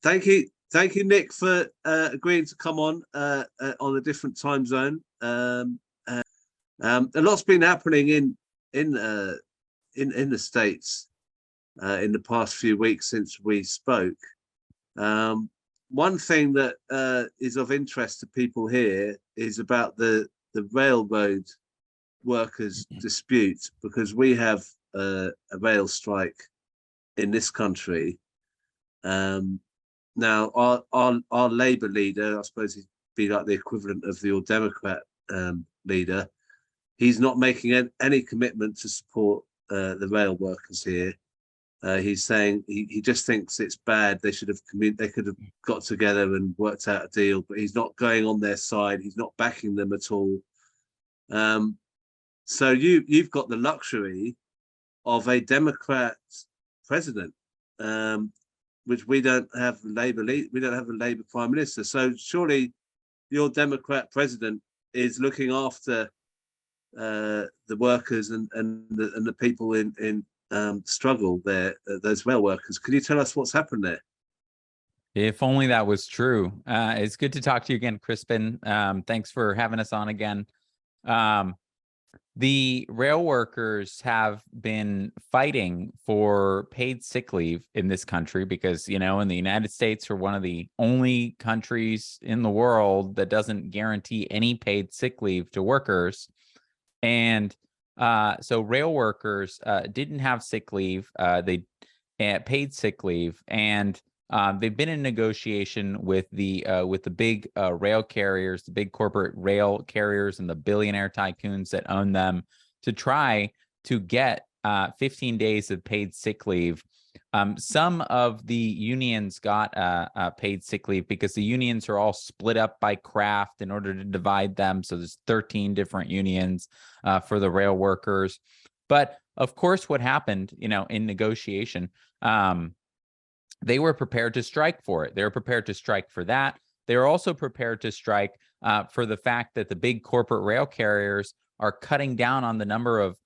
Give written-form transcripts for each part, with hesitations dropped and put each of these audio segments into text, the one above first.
thank you, Nick, for agreeing to come on a different time zone. A lot's been happening in the States in the past few weeks since we spoke. One thing that is of interest to people here is about the railroad workers dispute, because we have a rail strike in this country. Now, our Labour leader, I suppose he'd be like the equivalent of your Democrat leader, he's not making any commitment to support the rail workers here. He's saying he just thinks it's bad. They could have got together and worked out a deal, but he's not going on their side. He's not backing them at all. So you've got the luxury of a Democrat president, which we don't have. We don't have a Labour prime minister. So surely your Democrat president is looking after the workers and the people in struggle there, those rail workers. Can you tell us what's happened there? If only that was true. It's good to talk to you again, Crispin. Thanks for having us on again. The rail workers have been fighting for paid sick leave in this country because, in the United States, we're one of the only countries in the world that doesn't guarantee any paid sick leave to workers. And so rail workers didn't have sick leave. They paid sick leave, and they've been in negotiation with the big rail carriers, the big corporate rail carriers, and the billionaire tycoons that own them to try to get 15 days of paid sick leave. Some of the unions got paid sick leave because the unions are all split up by craft in order to divide them. So there's 13 different unions for the rail workers. But of course, what happened, in negotiation, they were prepared to strike for it. They were prepared to strike for that. They were also prepared to strike for the fact that the big corporate rail carriers are cutting down on the number of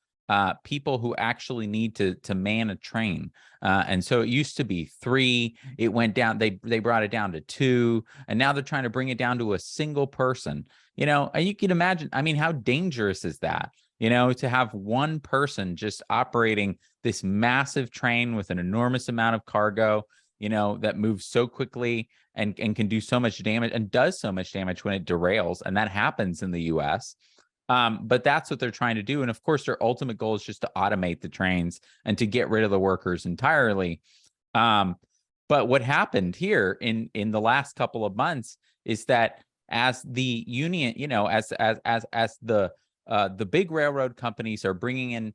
people who actually need to man a train. And so it used to be 3. It went down. They brought it down to 2. And now they're trying to bring it down to a single person. And you can imagine, how dangerous is that? To have one person just operating this massive train with an enormous amount of cargo, that moves so quickly and can do so much damage and does so much damage when it derails. And that happens in the US. But that's what they're trying to do. And of course, their ultimate goal is just to automate the trains and to get rid of the workers entirely. But what happened here in the last couple of months is that as the union, as the big railroad companies are bringing in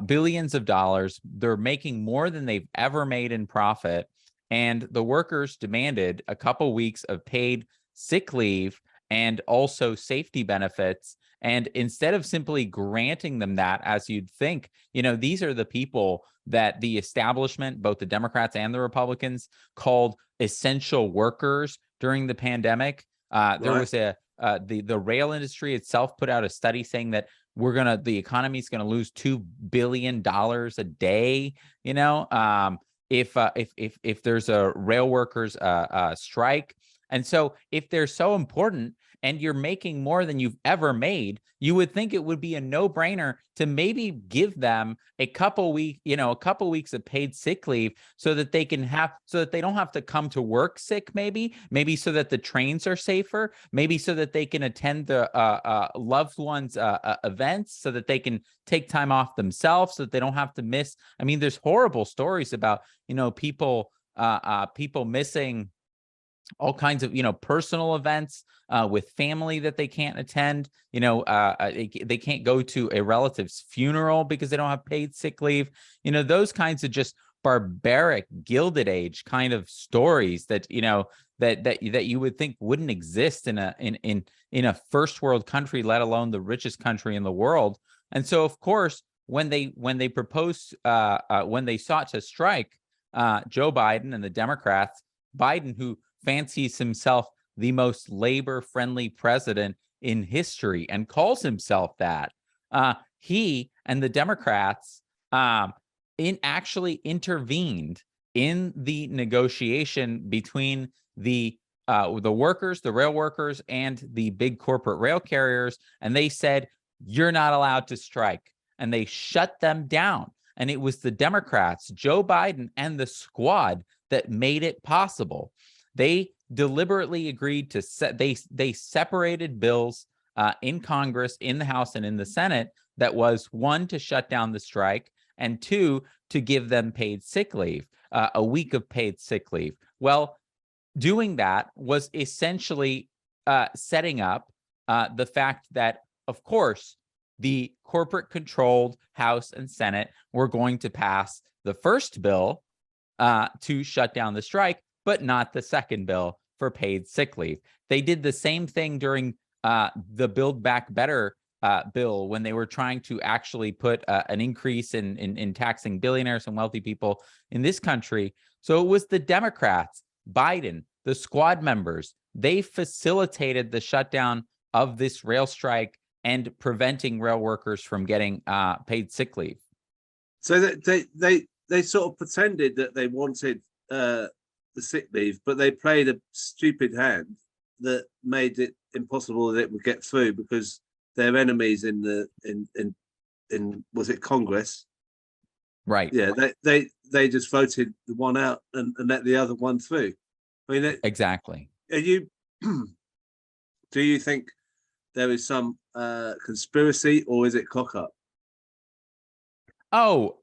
billions of dollars, they're making more than they've ever made in profit. And the workers demanded a couple weeks of paid sick leave and also safety benefits. And instead of simply granting them that, as you'd think, these are the people that the establishment, both the Democrats and the Republicans, called essential workers during the pandemic. There was the rail industry itself put out a study saying that the economy is gonna lose $2 billion a day. If there's a rail workers strike. And so if they're so important and you're making more than you've ever made, you would think it would be a no-brainer to maybe give them a couple weeks of paid sick leave so that they don't have to come to work sick, maybe so that the trains are safer, maybe so that they can attend the loved ones events, so that they can take time off themselves, so that they don't have to miss. There's horrible stories about, people missing all kinds of, personal events with family that they can't attend. They can't go to a relative's funeral because they don't have paid sick leave. Those kinds of just barbaric Gilded Age kind of stories that, that you would think wouldn't exist in a first world country, let alone the richest country in the world. And so, of course, when they proposed, when they sought to strike, Joe Biden and the Democrats, Biden, who fancies himself the most labor-friendly president in history and calls himself that, he and the Democrats actually intervened in the negotiation between the workers, the rail workers, and the big corporate rail carriers, and they said, you're not allowed to strike, and they shut them down. And it was the Democrats, Joe Biden, and the squad that made it possible. They deliberately agreed to they separated bills in Congress, in the House, and in the Senate that was, one, to shut down the strike, and two, to give them paid sick leave, a week of paid sick leave. Well, doing that was essentially setting up the fact that, of course, the corporate-controlled House and Senate were going to pass the first bill to shut down the strike, but not the second bill for paid sick leave. They did the same thing during the Build Back Better bill, when they were trying to actually put an increase in taxing billionaires and wealthy people in this country. So it was the Democrats, Biden, the squad members, they facilitated the shutdown of this rail strike and preventing rail workers from getting paid sick leave. So they sort of pretended that they wanted the sick leave, but they played a stupid hand that made it impossible that it would get through, because their enemies in was it Congress? Right. Yeah, they just voted the one out and let the other one through. I mean, exactly. Are you? Do you think there is some conspiracy, or is it cock up? Oh,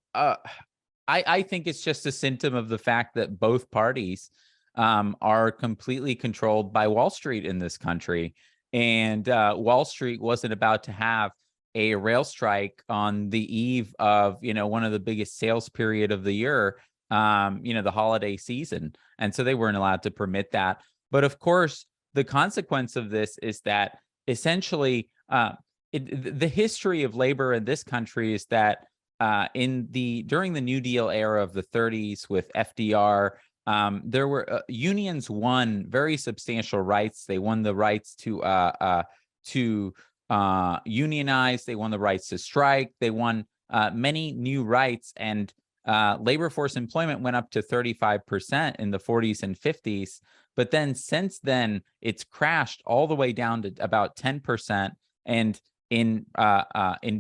I think it's just a symptom of the fact that both parties are completely controlled by Wall Street in this country. And Wall Street wasn't about to have a rail strike on the eve of, one of the biggest sales period of the year, the holiday season. And so they weren't allowed to permit that. But of course, the consequence of this is that essentially the history of labor in this country is that during the New Deal era of the 30s with FDR, there were unions won very substantial rights. They won the rights to unionize. They won the rights to strike. They won many new rights, and labor force employment went up to 35% in the 40s and 50s. But then since then, it's crashed all the way down to about 10%. And in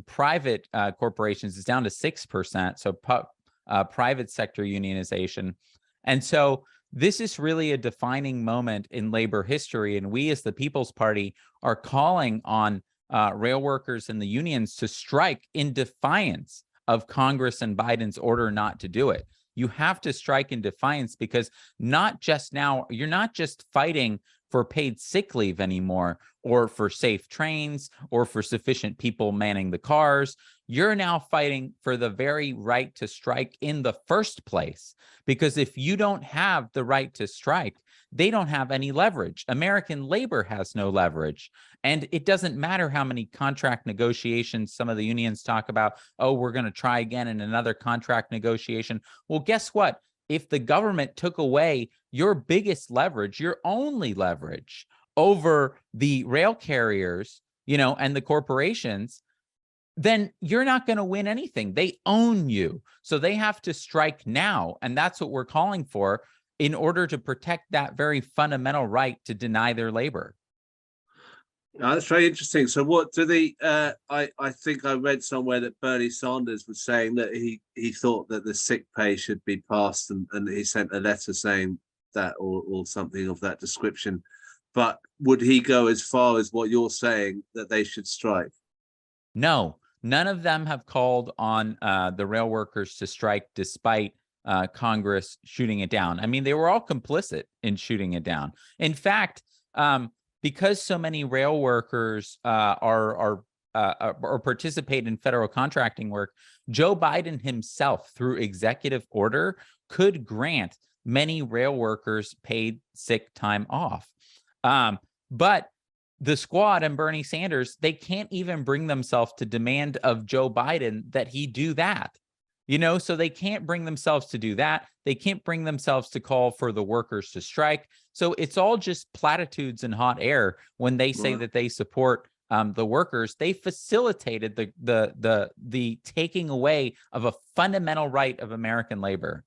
private corporations, it's down to 6%. So private sector unionization. And so this is really a defining moment in labor history. And we as the People's Party are calling on rail workers and the unions to strike in defiance of Congress and Biden's order not to do it. You have to strike in defiance, because not just now, you're not just fighting for paid sick leave anymore, or for safe trains, or for sufficient people manning the cars. You're now fighting for the very right to strike in the first place. Because if you don't have the right to strike, they don't have any leverage. American labor has no leverage. And it doesn't matter how many contract negotiations some of the unions talk about. Oh, we're going to try again in another contract negotiation. Well, guess what? If the government took away your biggest leverage, your only leverage over the rail carriers, and the corporations, then you're not going to win anything. They own you. So they have to strike now. And that's what we're calling for, in order to protect that very fundamental right to deny their labor. That's very interesting. So what do I think I read somewhere that Bernie Sanders was saying that he thought that the sick pay should be passed, and he sent a letter saying that, or something of that description. But would he go as far as what you're saying, that they should strike? No, none of them have called on the rail workers to strike, despite Congress shooting it down. I mean, they were all complicit in shooting it down. In fact, because so many rail workers or participate in federal contracting work, Joe Biden himself, through executive order, could grant many rail workers paid sick time off. But the squad and Bernie Sanders, they can't even bring themselves to demand of Joe Biden that he do that. So they can't bring themselves to do that. They can't bring themselves to call for the workers to strike. So it's all just platitudes and hot air when they say that they support the workers. They facilitated the taking away of a fundamental right of American labor.